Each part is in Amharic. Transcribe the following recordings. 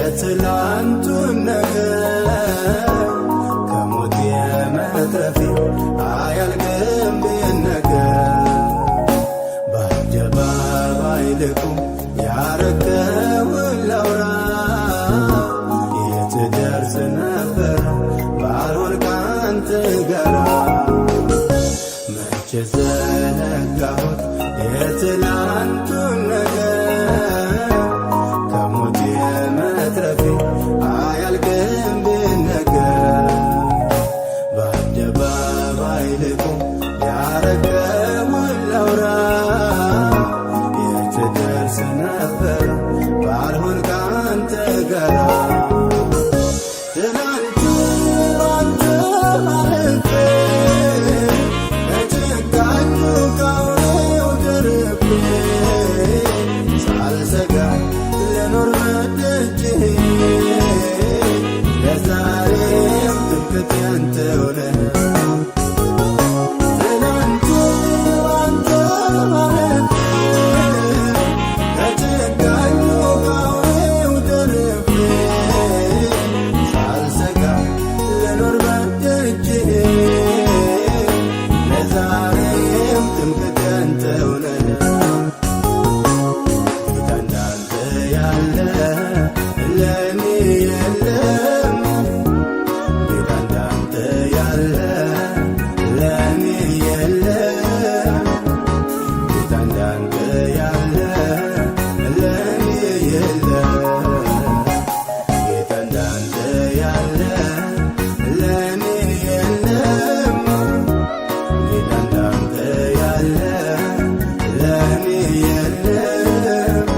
የትላንቱን ነገር ከሞት የመትረፌ አያልቅም ቢነገር በአደባባይ ልቁም ያረገውን ላውራ የት ደርስ ነበር ባልሆን ካንተ ጋራ መቼ ዘነጋሁት የትላንቱን ነገር ከሞት የመትረፌ አያልቅም ቢነገር በአደባባይ ልቁም ያረገውን ላውራ የት ደርስ ነበር ባልሆን ካንተ ጋራ ትናንት ባንተ አልፌ ከጭካኙ ከአውሬው ተርፌ ሳልሰጋ ልኖር በደጅህ ለዛሬም ትምክህቴ አንተው ነህ። ትናንት ባንተ አልፌ ከጭካኙ ከአውሬው ተርፌ ሳልሰጋ ልኖር በደጅህ ለዛሬም ትምክህቴ አንተው ነህ። ጌታ እንዳንተ ያለ ለእኔ የለም። ጌታ እንዳንተ ያለ ለእኔ የለም። ጌታ እንዳንተ ያለ ለእኔ የለም። ጌታ እንዳንተ ያለ ለእኔ የለም። ጌታ እንዳንተ ያለ ለእኔ የለም።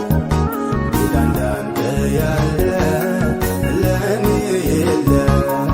ጌታ እንዳንተ ያለ ለእኔ የለም።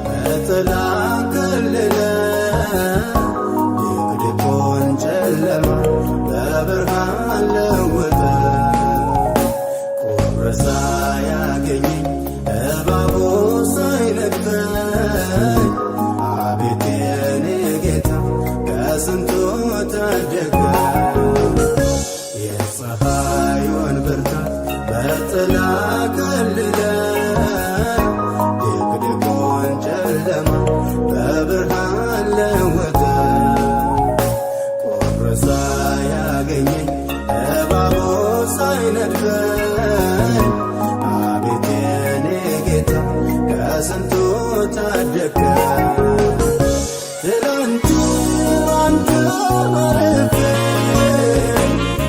በጥላ ከለለ ድቅድቁን ጨለማ በብርሃን ለወጠ ቁርሳ ያገኘኝ እባቡ ሳይነድፈኝ አቤት የኔ ጌታ ከስንቱ ታደገኝ። የፀሐዩን ብርታት በጥላ ከለለ ድቅድቁን ጨለማ በብርሃን ለወጠ ቆርሳ ያገኘኝ እባቡ ሳይነድፈኝ አቤት የኔ ጌታ ከስንቱ ታደገኝ። ትናንት ባንተ አልፌ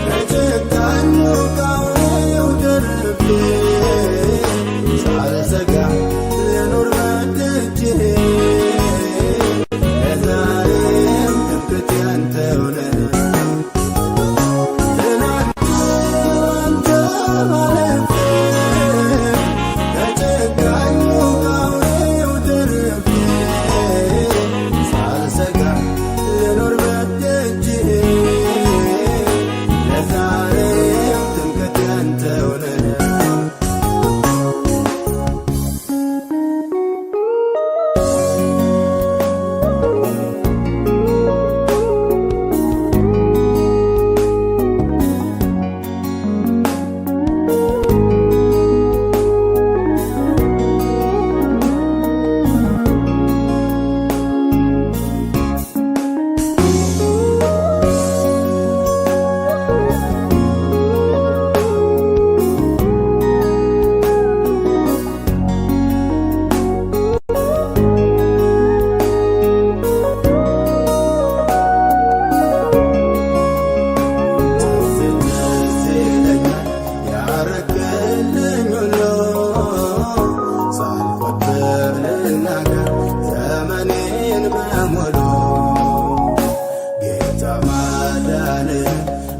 ከጭካኙ ከአውሬው ተርፌ ሳልሰጋ ልኖር በደጅህ ለዛሬም ትምክህቴ አንተው ነህ። ትናንት ባንተ አልፌ ከጭካኙ ከአውሬው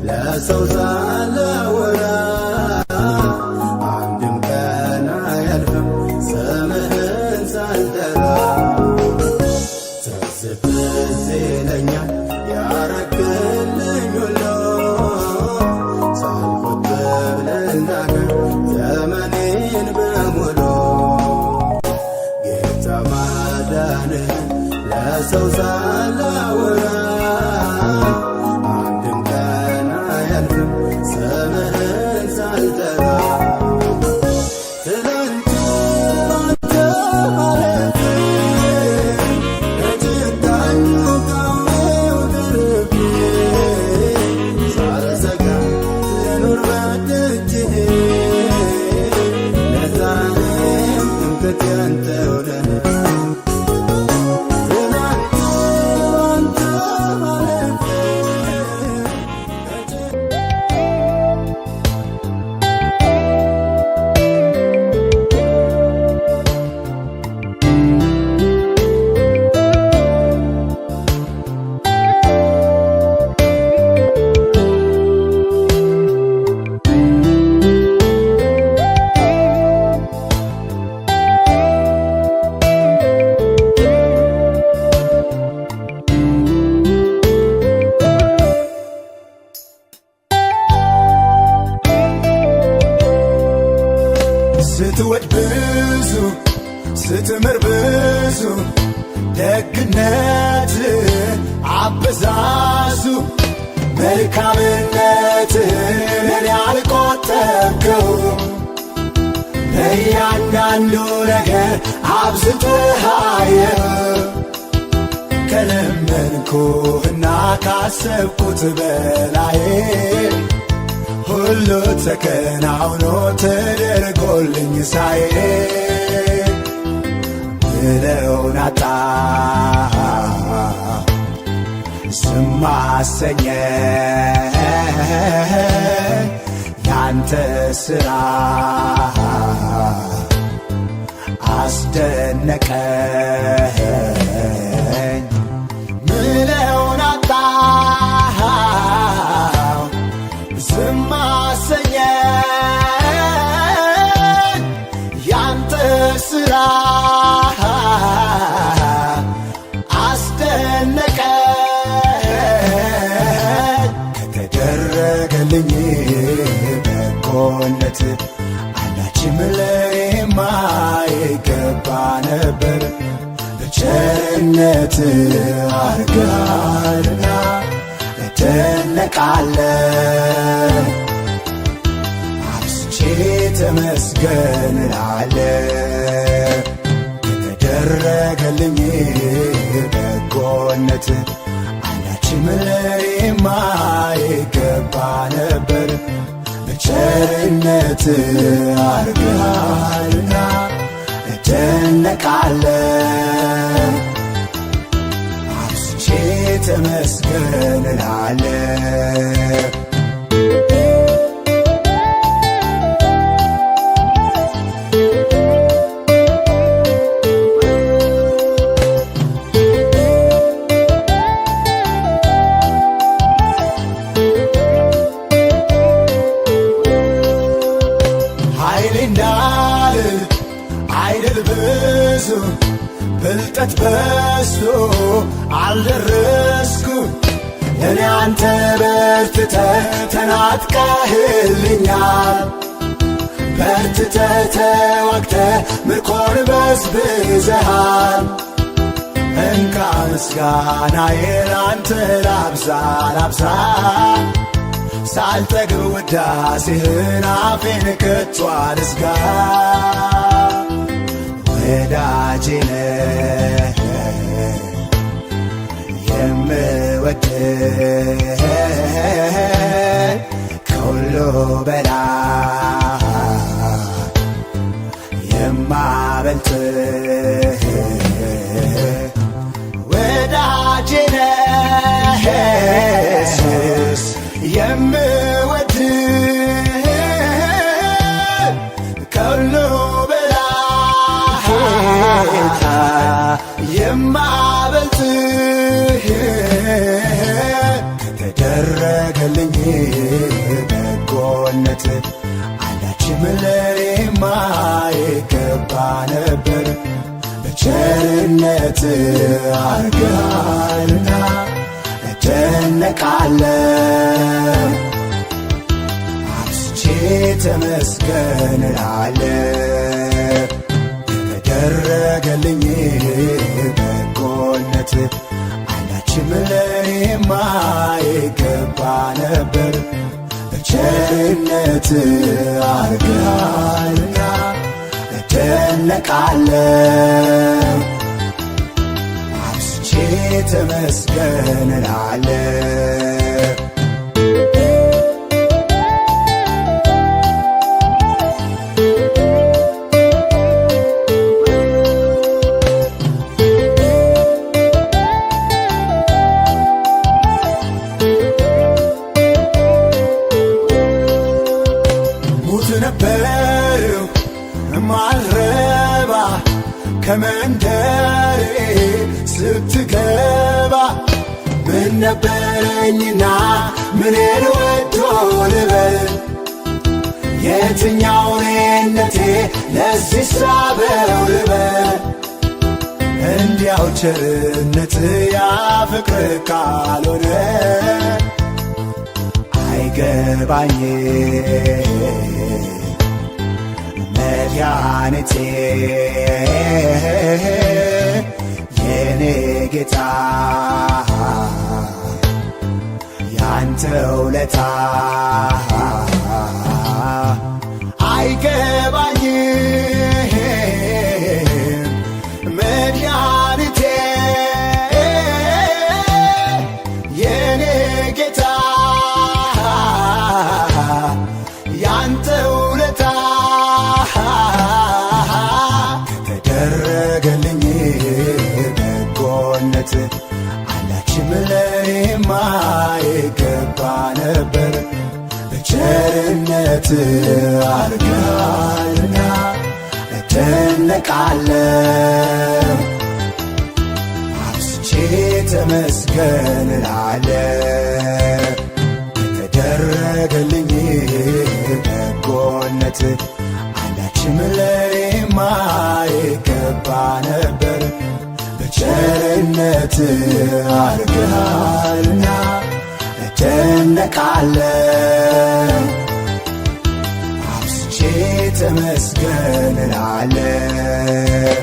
ለሰው ሳላወራ አንድም ቀን አያልፍም ስምህን ሳልጠራ። ትዝ ትዝ ይለኛል ያረክልኝ ሁሉ ሳልቆጥብ ልናገር ዘመኔን በሙሉ ጌታ ማዳንህን ለሰው ሳላወራ አንድም ቀን አያልፍም ስምህን ሳልጠራ። ትላንት ባንተ አለፌ ለጭካኙ ቀውሬው ተርፌ ሳልሰጋ ልኑር በደጅህ ለዛሬም ትምክህቴ አንተው ነህ። ስትወድ ብዙ ስትምር ብዙ ደግነት አበዛዙ መልካምነትን ያልቆጠብከው ለእያንዳንዱ ነገር አብዝተሃየው ከለመንኩህና ካሰብኩት በላይ ሁሉ ተከናውኖ ተደርጎልኝ ሳይ ምለውን አጣ ዝም አሰኘኝ ያንተ ሥራ አስደነቀኝ ምለውን አጣ ዝም አሰኘኝ ያንተ ሥራ አስደነቀኝ ከተደረገልኝ በጎነት አንዳችም ለኔማ ይገባ ነበር በቸርነት አርጋልና እደነቃለሁ አብዝቼ ተመስገን እላለሁ ከተደረገልኝ በጎነት አንዳችም ለኔማ ይገባ ነበር በቸርነት አርጋልና እደነቃለሁ አብዝቼ ተመስገን እላለሁ። ኃይሌ እንዳልል አይደል ብዙ ብልጠት በዝቶ አልደረስኩም ለኔ አንተ በርትተህ ተናጥቀህልኛል በርትተህ ተዋግተህ ምርኮን በዝብዘሃል እንካ ምስጋናዬን አንተ ላብዛ ላብዛ ሳልጠግብ ውዳሴህን አፌን ከቶ አልዝጋ ወዳጄ ነህ የምወድህ ከሁሉ በላይ የማበልጥህ ወዳጄ ነህ የምወድህ ከሁሉ የማበልጥህ ከተደረገልኝ በጎነት አንዳችም ለኔማ ይገባ ነበር። በቸርነት አርገሃልና እደነቃለሁ። አብዝቼ ተመስገን እላለሁ። የተደረገልኝ በጎነት አንዳችም ለኔማ ይገባ ነበር። በቸርነት አርገሃልና እደነቃለሁ። አብዝቼ ተመስገን እላለሁ። ሙት ነበርሁ ማልረባ ከመንደሬ ስትገባ ምን ነበረኝና ምኔን ወዶ ልበል? የትኛው እኔነቴ ለዚህ ሳበው ልበል? እንዲያው ቸርነት ያ ፍቅር ካልሆነ አይገባኝም መድኃኒቴ የኔ ጌታ ያንተ ውለታ አይገባኝም መድኃኒቴ የኔ ጌታ ያንተ ውለታ ከተደረገልኝ በጎነት አንዳችም ለኔማ ይገባ ነበር። በቸርነት አርገሃልና እደነቃለሁ። አብዝቼ ተመስገን እላለሁ። የተደረገልኝ በጎነት አንዳችም ለኔማ ይገባ ነበር። በቸርነት አርገሃልና እደነቃለሁ። አብዝቼ ተመስገን እላለሁ።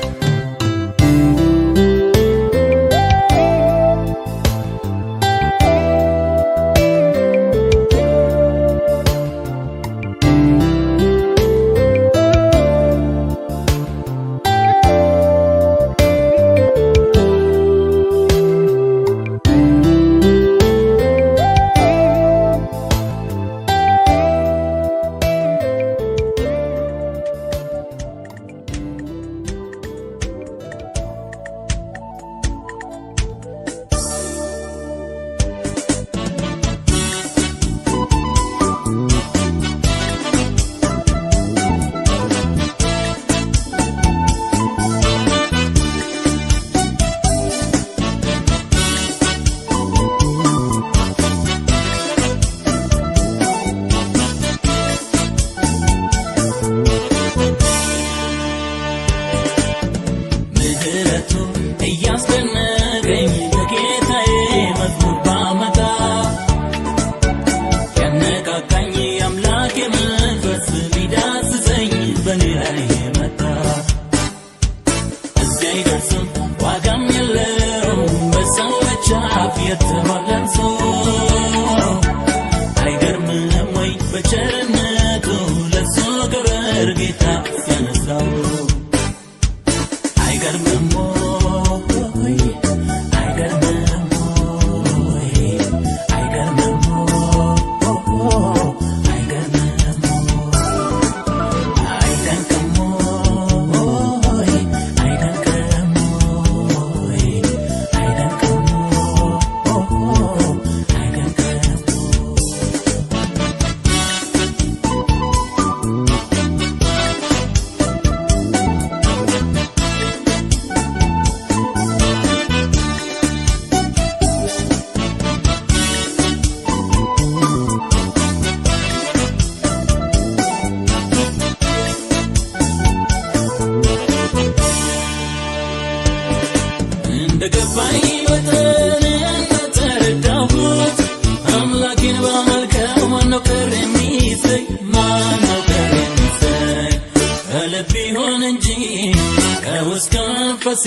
መንፈሴ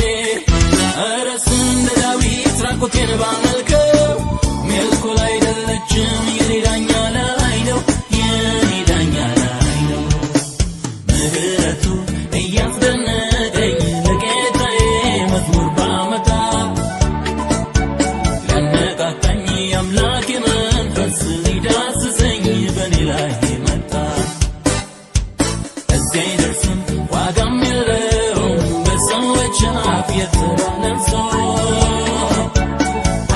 እረስ እንደ ዳዊት ራቁቴን ባመልከው ሜልኮል አይደለችም የኔ ዳኛ ላይ ነው የኔ ዳኛ ላይ ነው ምህረቱ እያስደነቀኝ ለጌታዬ መዝሙር ባመጣ ሊያነቃቃኝ አምላኬ መንፈስ ሊዳስሰኝ በኔ ላይ መጣ እዚያ አይደርስም ዋጋም የለውም በሰዎች አፍ የተባለም ሰው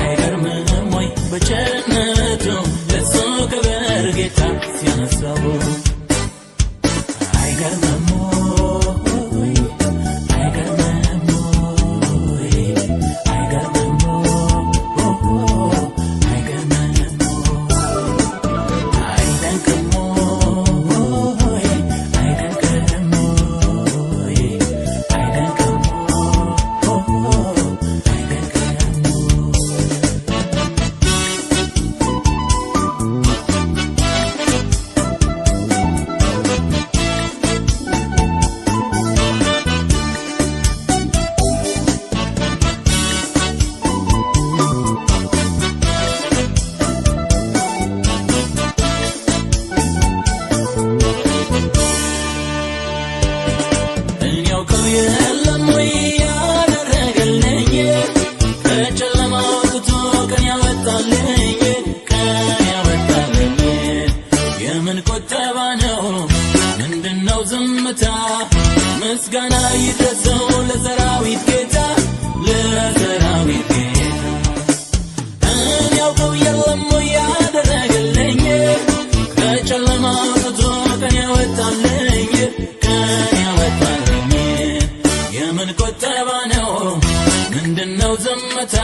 አይገርምም ወይ በቸርነቱ ለሱ ክብር ጌታ ሲያነሳው አይገርምም ወይ አይገርምም ወይ አይገርምም አይገርምም አይደንቅም ወይ አይደንቅም ወይ አይደንቅም እኛውቀው የለም ወይ ያደረገልኝ ከጨለማ አውጥቶ ቀን ያወጣልኝ የምን ቁጠባ ነው ምንድነው ዝምታ ምስጋና ይድረሰው ለሰራዊት ጌታ ለሰራዊት ጌታ እኛውቀው የለም ወይ ያደረገልኝ ከጨለማ አውጥቶ ቀን ያወጣልኝ የምን ቁጠባ ነው ምንድነው ዝምታ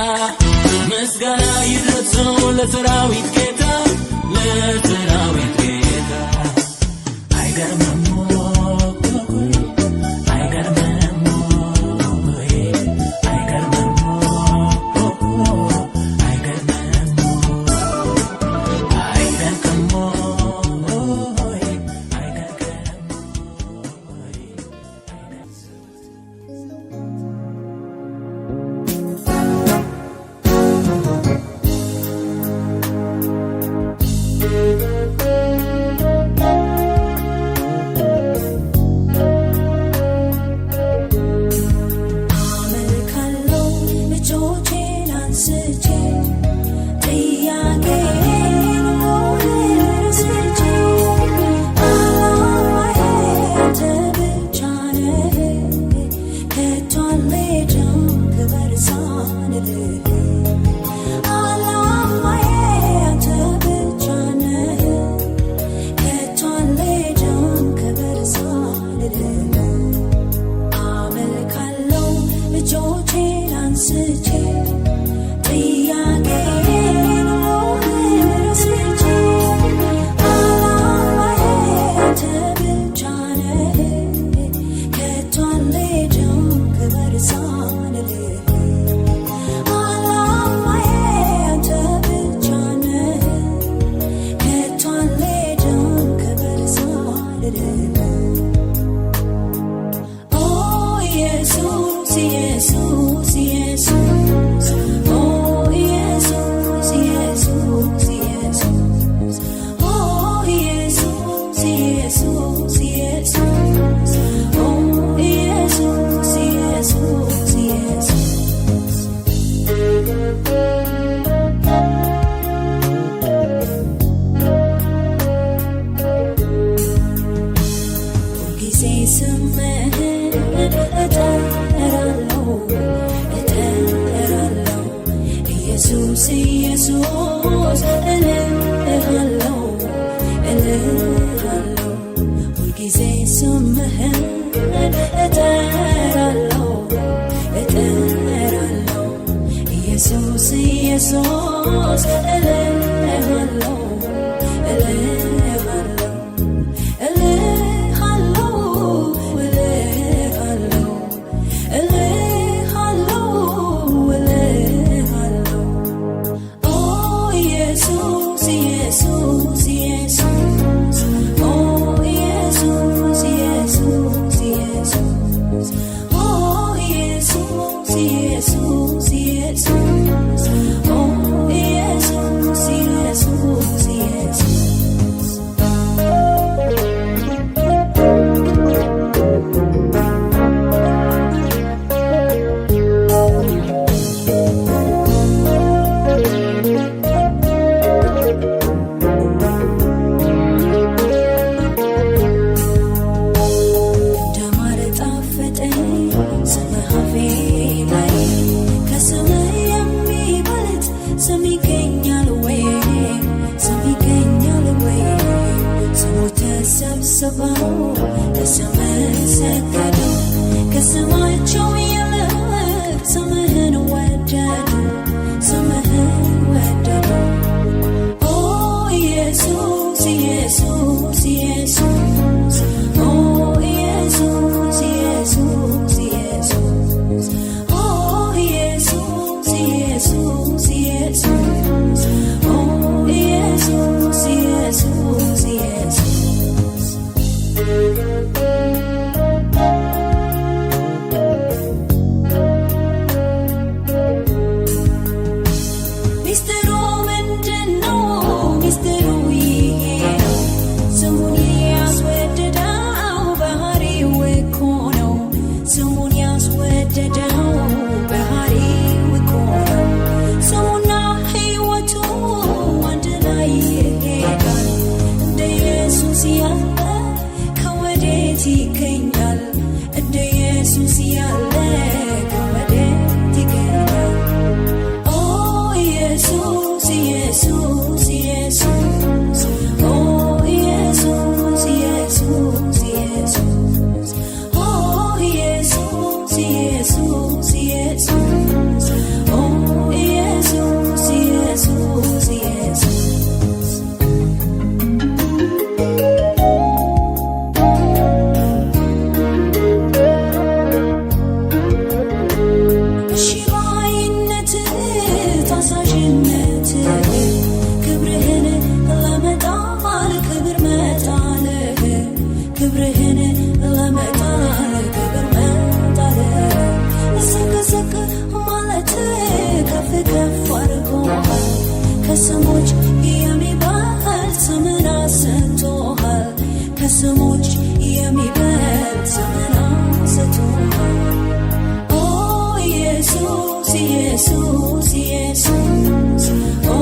ምስጋና ይድረሰው ለሰራዊት ጌታ ለሰራዊት ጌታ አይገርምም አይገርምም አይገርምም አይገርምም አይደንቅም Oh, Jesus. አሰባው ለስምህ ሰገዱ ከስማቸው ይልቅ ስምህን ወደዱ ስምህን ወደዱ ኦ ኢየሱስ ኢየሱስ ኢየሱስ ኦ ኢየሱስ ኢየሱስ ኢየሱስ ኦ ኢየሱስ ኢየሱስ ኢየሱስ ኦ ኢየሱስ ኢየሱስ ኢየሱስ ሚስጥሩ ምንድነው? ሚስጥሩ ይሄ ነው። ስሙን ያስወደደው ባህሪው እኮ ነው። ስሙን ያስወደደው ባህሪው እኮ ነው። ስሙና ሕይወቱ አንድ ላይ ይሄዳል። እንደ ኢየሱስ ያለ ከወዴት ይገኛል? እንደ ኢየሱስ ያለ ከወዴት ይገኛል? ኦ ኢየሱስ ኢየሱስ ኢየሱስ ኦ ኢየሱስ ኢየሱስ ኢየሱስ ኦ ኢየሱስ ኢየሱስ ኢየሱስ ኦ ኢየሱስ ኢየሱስ ኢየሱስ እሺ ባይነትህ ታዛዥነትህ ክብርህን ለመጣል ክብር መጣልህ ክብርህን ለመጣል ክብር መጣልህ ዝቅ ዝቅ ማለትህ ከፍ ከፍ አድርጎሃል ከስሞች የሚበልጥ ስምን አሰጥቶሃል ከስሞች የሚበልጥ ስምን አሰጥቶሃል ኦ ኢየሱስ ኢየሱስ ኢየሱስ ኦ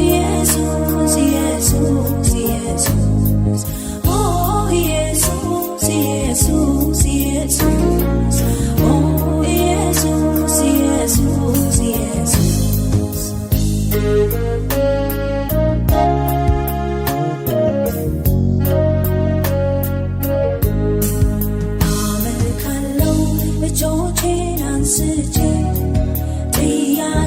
ኢየሱስ ኢየሱስ ኢየሱስ ኦ ኢየሱስ ኢየሱስ ኢየሱስ ኦ ኢየሱስ ኢየሱስ ኢየሱስ አመልካለሁ እጆቼን አንስቼ ጥያቄ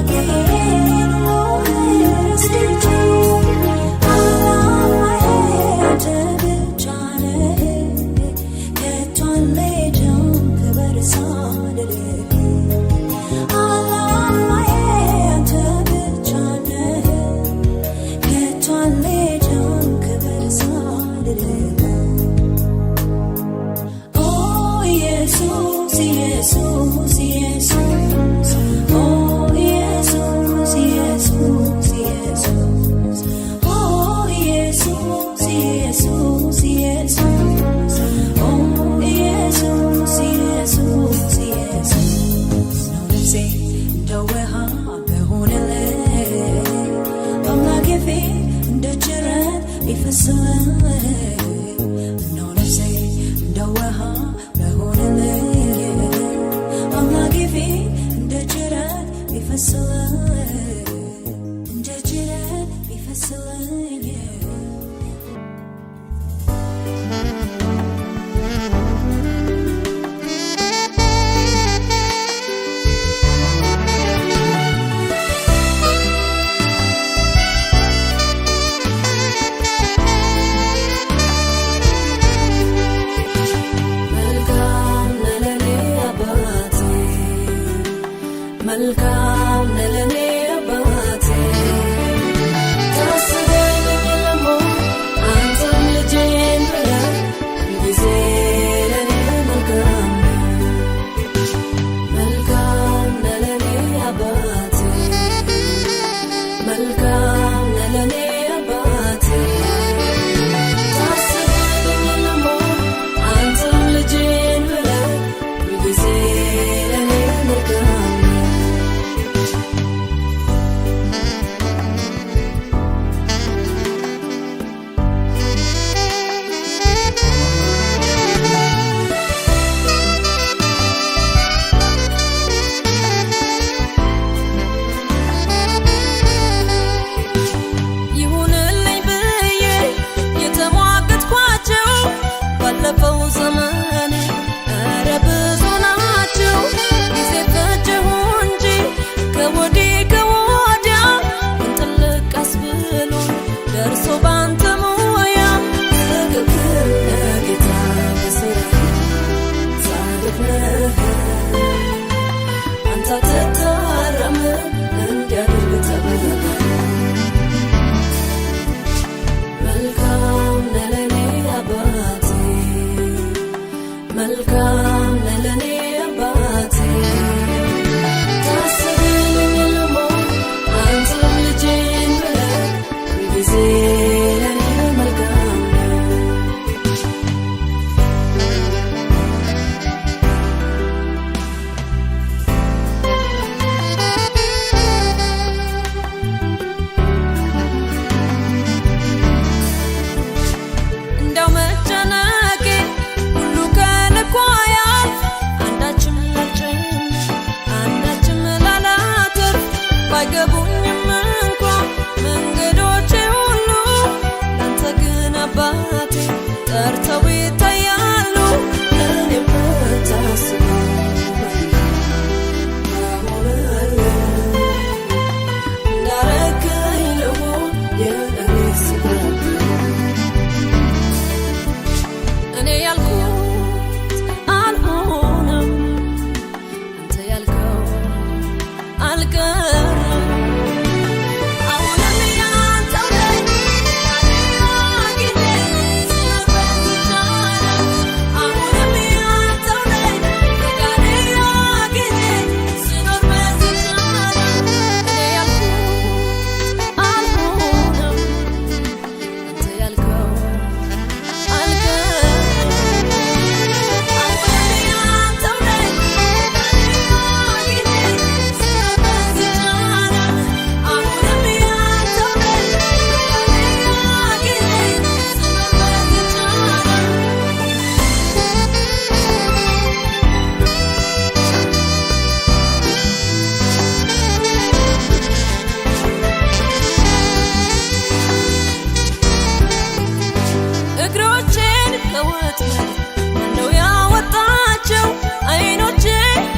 ከወጥመድ ማነው ያወጣቸው? አይኖቼ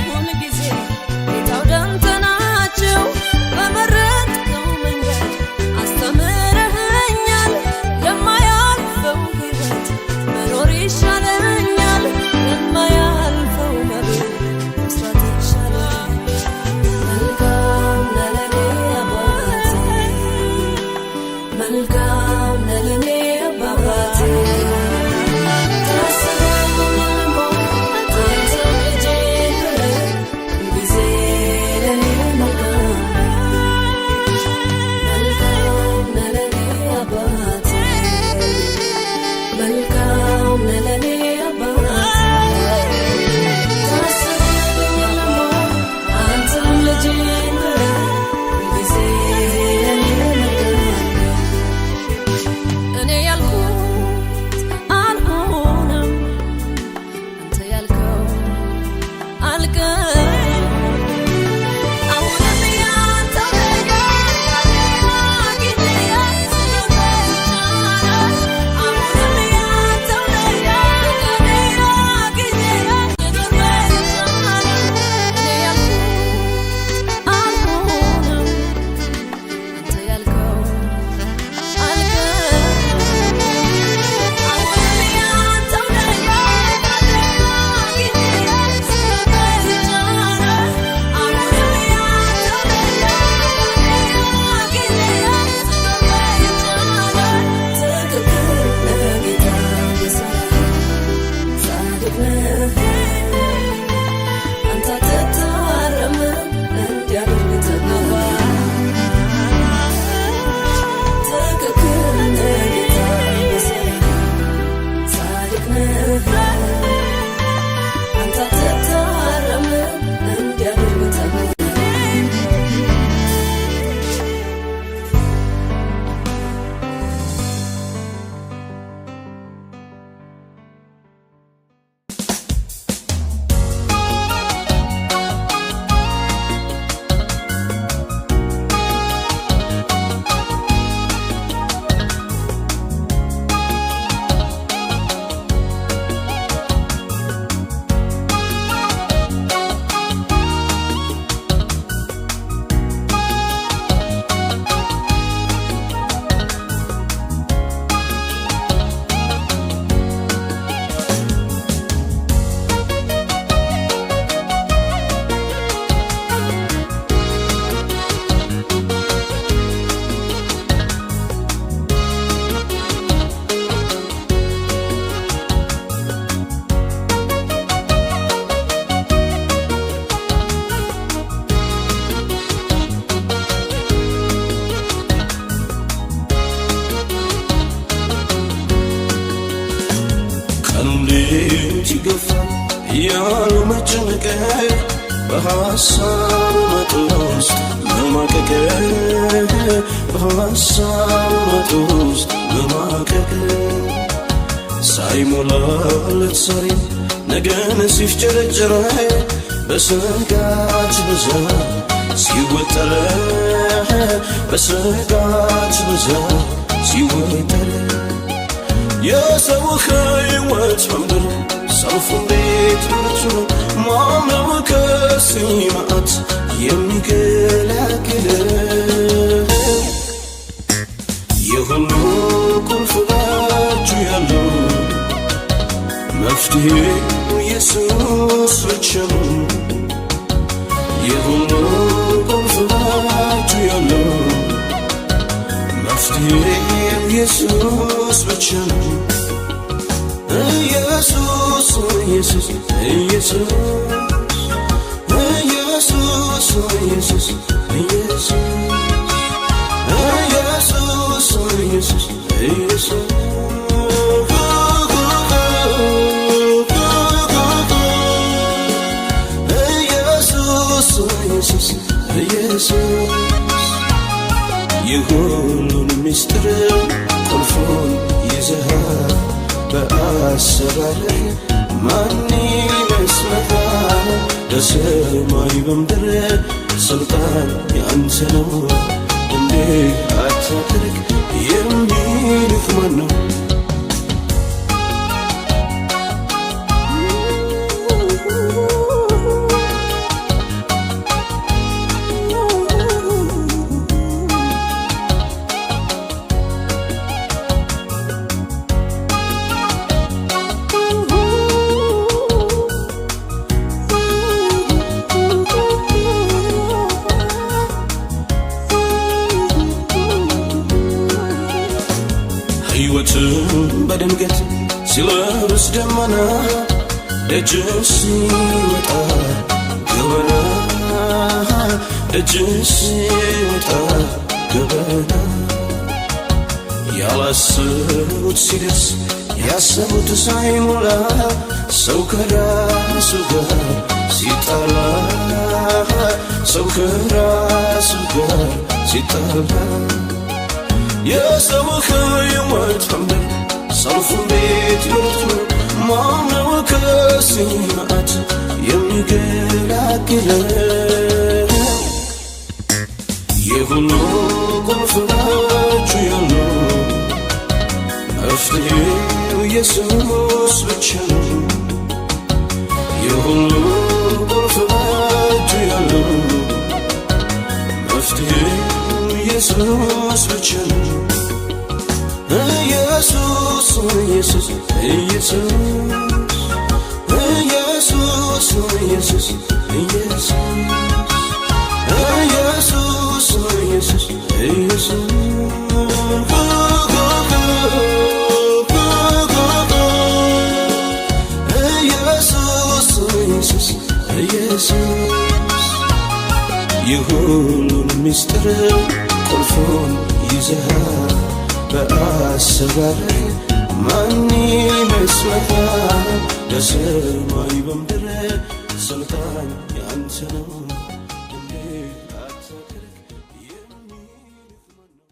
ሁልጊዜ ጌታው ደንተ ናቸው። በመረጥከው መንገድ አስተምረኸኛል። የማያልፈው ሕይወት መኖር ይሻለኛል። የማያልፈው መብል መስራት ይሻለኛል። መልካም ነህ ለኔ አባቴ፣ መልካም ነህ ለኔ አባቴ። ያሉ መጨነቅ በሐሳብ መጥ ውስጥ መማቀቅ በሐሳብ መጥ ውስጥ መማቀቅ ሳይሞላለት ዛሬ ነገን ሲፍጨረጨረ በስጋት ብዛት ሲወጠር በስጋት ብዛት ሲወጠር የሰው ሕይወት በምድር ሰልፉ እንዴት ብርቱ ነው ማነው ከሲማት የሚገላግል የሁሉ ቁልፍ በእጁ ያለው መፍትሄ ኢየሱስ ብቻ ነው የሁሉ ቁልፍ በእጁ ያለው መፍትሄ ኢየሱስ ብቻ ነው ኢየሱስ ኢየሱስ ኢየሱስ ኢየሱስ ኢየሱስ ኢየሱስ ኢየሱስ ኢየሱስ ኢየሱስ የሁሉን ምስጢር ቁልፉን ይዘሃል በአሰራርህ ማን ይመስልሃል በሰማይ በምድር ስልጣን ያንተ ነው እንዲህ አታድርግ የሚልህ ማን ነው ሲለብስ ደመና ደጅ ሲወጣ ገበና ደጅ ሲወጣ ገበና ያላሰቡት ሲደርስ ያሰቡት ሳይሞላ ሰው ከራሱ ጋር ሲጣላ ሰው ከራሱ ጋር ሲጣላ የሰው ሕይወት መንገድ ሰልፉን ቤት ይወጡ ማነው ከዚህ መዓት የሚገላግለው የሁሉ ቁልፍ በእጁ ያለው መፍትሔው ኢየሱስ ብቻ ነው የሁሉ ቁልፍ በእጁ ያለው መፍትሔው ኢየሱስ ብቻ ነው ኢየሱስ ኢየሱስ ኢየሱስ ኢየሱስ ኢየሱስ ኢየሱስ ኢየሱስ ኢየሱስ የሁሉን ምስጢር ቁልፉን ይዘሃል በአሰራር ማን ይመስልሃል በሰማይ በምድር ስልጣን ያንተ ነው እንዴት አታደርግ የሚልህ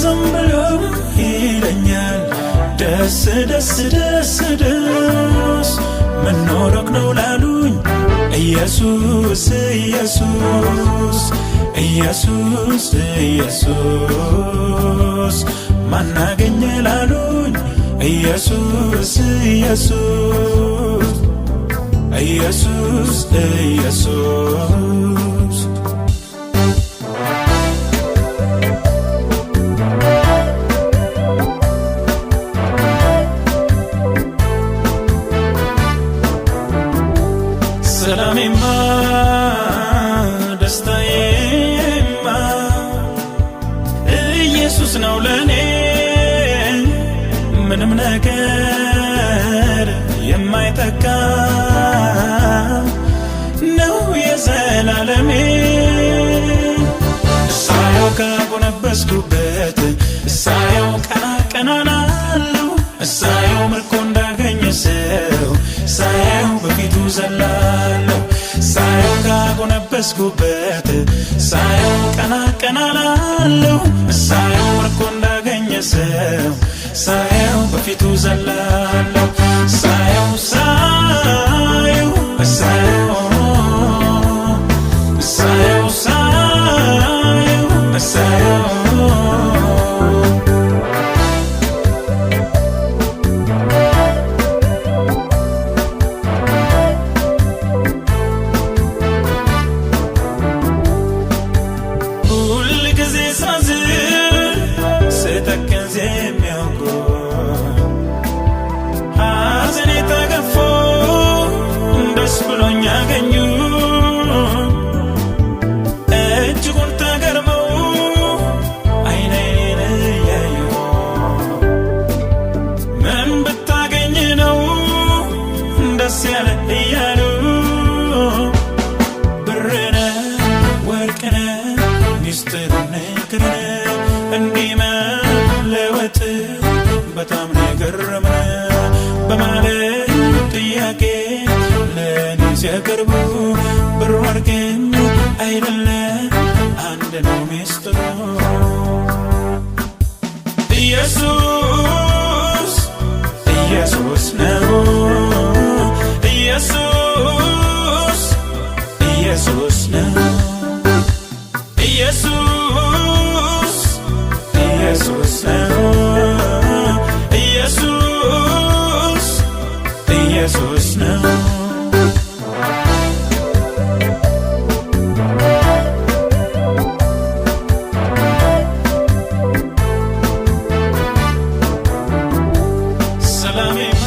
ዝም ብሎ ይለኛል ደስ ደስ ደስ ደስ ምንኖረክ ነው ላሉኝ ኢየሱስ ኢየሱስ ኢየሱስ ኢየሱስ ማናገኘ ላሉኝ ኢየሱስ ኢየሱስ ኢየሱስ ኢየሱስ ሰላሜማ ደስታዬማ ኢየሱስ ነው ለኔ ምንም ነገር የማይተካ ነው የዘላለሜ ሳየው ካጎነበስኩበት ሳየው ቀና ቀና እላለሁ ሳየው ምርኮ እንዳገኘ ሰው ሳየው በፊቱ ዘላለሁ ሳየው ካጎነበስኩበት ሳየው ቀና ቀና እላለሁ ሳየው ምርኮ እንዳገኘ ሰው ሳየው በፊቱ ዘላለሁ ሳየው ሳየው ሳየው ሳየው ሳየው ሳየው ሁል ጊዜ ሳዝን ስተክዝ የሚያውቁ ሐዘኔ ተገፎ ደስ ብሎኝ አገኙ እጅጉን ተገርመው አይኔን እያዩ ምን ብታገኝ ነው ደስ ያለ እያሉ ብርነ ወርቅነ ሚስጥር ንግርነ እንዲህ መለወጥ በጣም ነው የገረመን በማለት ጥያቄ ለኔ ሲያቀርቡ ብር ወርቅም አይደለም አንድ ነው ሚስጥሩ ኢየሱስ ኢየሱስ ነው ኢየሱስ ኢየሱስ ነው ኢየሱስ ኢየሱስ ነው ኢየሱስ ኢየሱስ ነው ሰላሜማ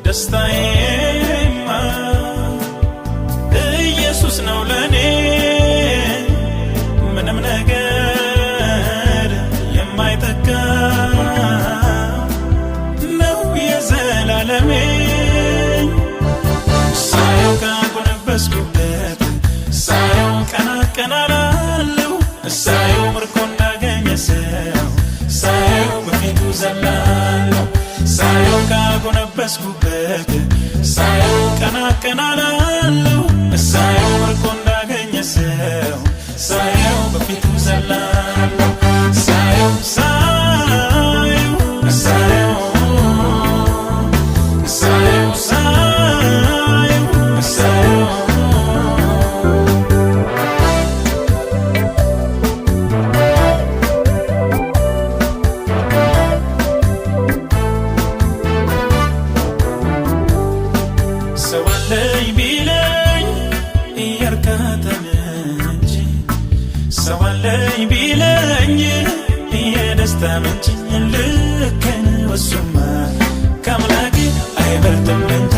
ደስታዬማ ኢየሱስ ነው ለኔ ምንም ነገር የማይተካ ነው የዘላለሜ ሳየው ካጎነበስኩበት ሳየው ቀና ቀና እላለሁ ሳየው ምርኮ እንዳገኘ ሰው ሳየው በፊቱ ዘላለሁ ሳየው ካጎነበስኩበት ሳየው ቀና ቀና እላለሁ ሳየው ምርኮ እንዳገኘ ሰው ሳየው በፊቱ ዘላለሁ ሳየው ሳየው ሳየው ሳየው ሳየው ሳየው ሰው አለኝ ቢለኝ የእርካታ ምንጭ ሰው አለኝ ቢለኝ የደስታ ምንጭ ልክ ነው እሱማ ከአምላኬ አይበልጥም እንጂ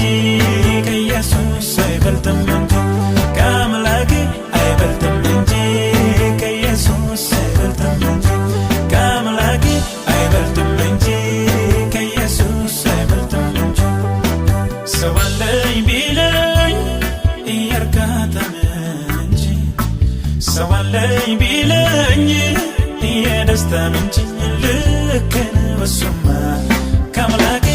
ከኢየሱስ አይበልጥም እንጂ ከአምላኬ አይበልጥም እንጂ ከኢየሱስ አይበልጥም እንጂ ከአምላኬ አይበልጥም እንጂ ከኢየሱስ አይበልጥም እንጂ ሰው አለኝ ቢለኝ የእርካታ ምንጭ ሰው አለኝ ቢለኝ የደስታ ምንጭ ልክ ነው እሱማ ከአምላኬ